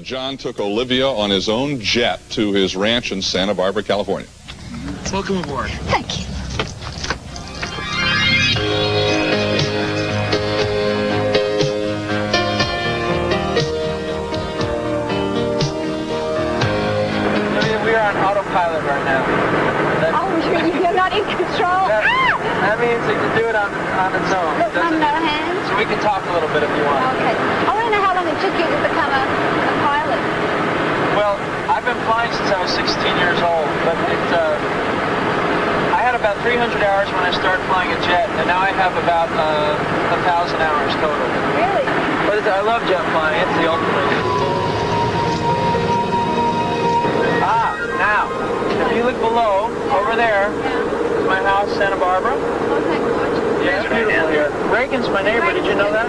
John took Olivia on his own jet to his ranch in Santa Barbara, California. Welcome aboard. Thank you. We are on autopilot right now. You're not in control. That means it can do it on its own. Look, on no hands. So we can talk a little bit if you want. Okay. I want to know how long it took you to become a pilot. Well, I've been flying since I was 16 years old, but I had about 300 hours when I started flying a jet, and now I have about 1,000 hours total. Really? But I love jet flying. It's the ultimate. Now, if you look below, over there, is my house, Santa Barbara. Oh, thank you. Yeah, it's beautiful here. Reagan's my neighbor, did you know that?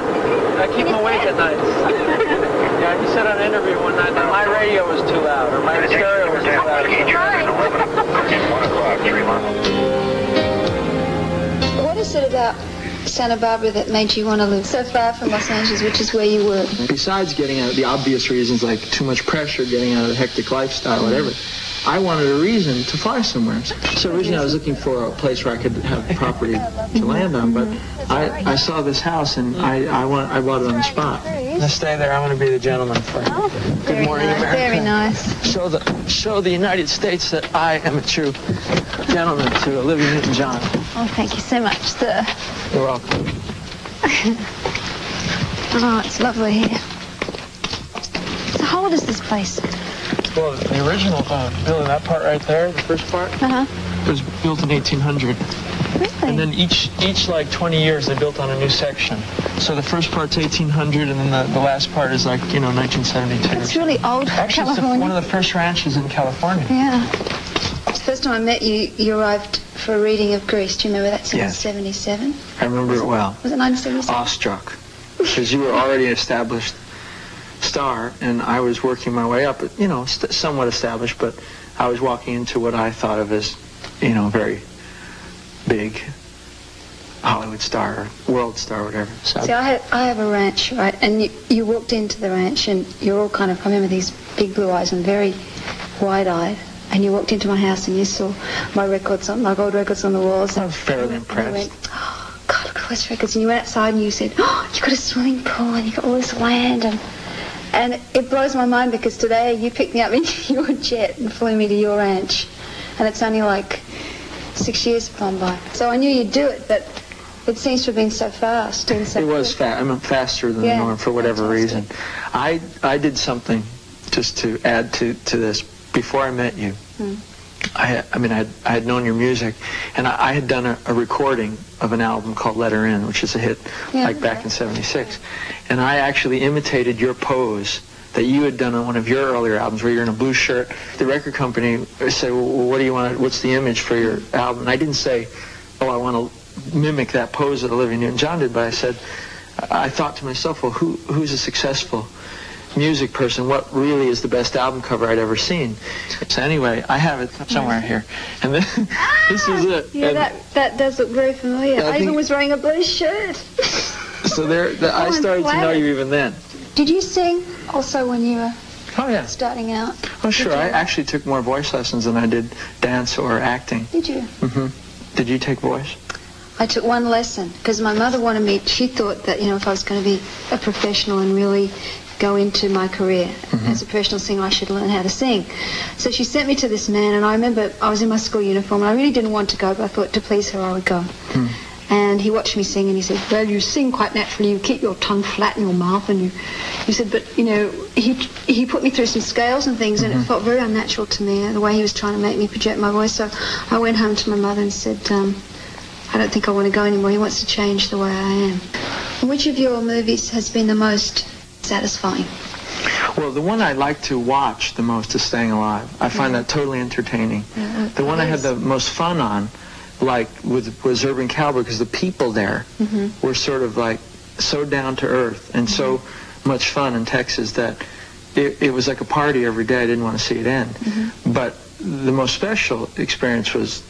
I keep him awake at night. Yeah, he said on an interview one night that my radio was too loud, or my stereo was too loud. What is it about Santa Barbara that made you want to live so far from Los Angeles, which is where you were? Besides getting out of the obvious reasons like too much pressure, getting out of the hectic lifestyle, whatever, I wanted a reason to fly somewhere. So originally I was looking for a place where I could have property to land on, but I saw this house and I bought it on the spot. Let's stay there. I want to be the gentleman for you. Oh, Good morning, nice, America. very nice. Show the United States that I am a true gentleman to Olivia Newton-John. Oh, thank you so much, sir. You're welcome. Oh, it's lovely here. So how old is this place? Well, the original building, that part right there, the first part, was built in 1800. Really? And then each like 20 years, they built on a new section. So the first part's 1800, and then the last part is like, 1972. It's really old Actually, California. It's one of the first ranches in California. Yeah. The first time I met you, you arrived for a reading of Grease. Do you remember that? Yes. 1977? I remember it well. Was it 1977? Awestruck. Because you were already an established star, and I was working my way up, somewhat established, but I was walking into what I thought of as, very big Hollywood star, or world star, whatever. So. See, I have a ranch, right? And you walked into the ranch, and you're all kind of, I remember these big blue eyes and very wide-eyed. And you walked into my house and you saw my records, my gold records on the walls. I was fairly impressed. And you went, oh, God, look at those records. And you went outside and you said, oh, you've got a swimming pool and you've got all this land. And it blows my mind because today you picked me up in your jet and flew me to your ranch. And it's only like 6 years have gone by. So I knew you'd do it, but it seems to have been so fast. And so it was fast. I mean, faster than the norm for whatever reason. I did something just to add to this. Before I met you, I had known your music, and I had done a recording of an album called Let Her In, which is a hit back in '76. And I actually imitated your pose that you had done on one of your earlier albums where you're in a blue shirt. The record company said, well, what do you want? What's the image for your album? And I didn't say, oh, I want to mimic that pose that Olivia Newton-John did, but I thought to myself, well, who's a successful music person? What really is the best album cover I'd ever seen? So anyway, I have it somewhere here, and then this is it. Yeah, that does look very familiar. I even was wearing a blue shirt. So I started to know you even then. Did you sing also when you were starting out? Oh, sure. I actually took more voice lessons than I did dance or acting. Did you? Mm-hmm. Did you take voice? I took one lesson because my mother wanted me. She thought that if I was going to be a professional and really go into my career as a professional singer, I should learn how to sing. So she sent me to this man, and I remember I was in my school uniform, and I really didn't want to go, but I thought to please her I would go. And he watched me sing, and he said, well, you sing quite naturally, you keep your tongue flat in your mouth, and he said, but, he put me through some scales and things, and it felt very unnatural to me, the way he was trying to make me project my voice. So I went home to my mother and said, I don't think I want to go anymore. He wants to change the way I am. Which of your movies has been the most satisfying? Well, the one I like to watch the most is Staying Alive. I find that totally entertaining. The one I had the most fun on, was Urban Cowboy, because the people there were sort of like so down to earth and so much fun in Texas that it was like a party every day. I didn't want to see it end. But the most special experience was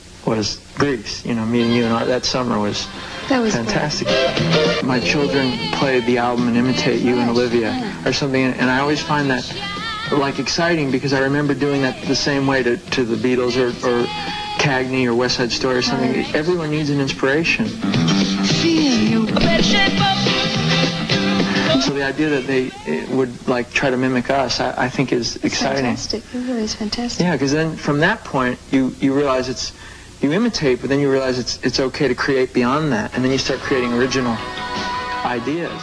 Grease. Meeting you and that summer was fantastic. My children played the album and imitate you and Olivia or something, and I always find that like exciting because I remember doing that the same way to the Beatles or Cagney or West Side Story or something. Right. Everyone needs an inspiration. So the idea that they would like try to mimic us, I think is exciting. Fantastic. It really is fantastic. Yeah, because then from that point you realize you imitate, but then you realize it's okay to create beyond that, and then you start creating original ideas.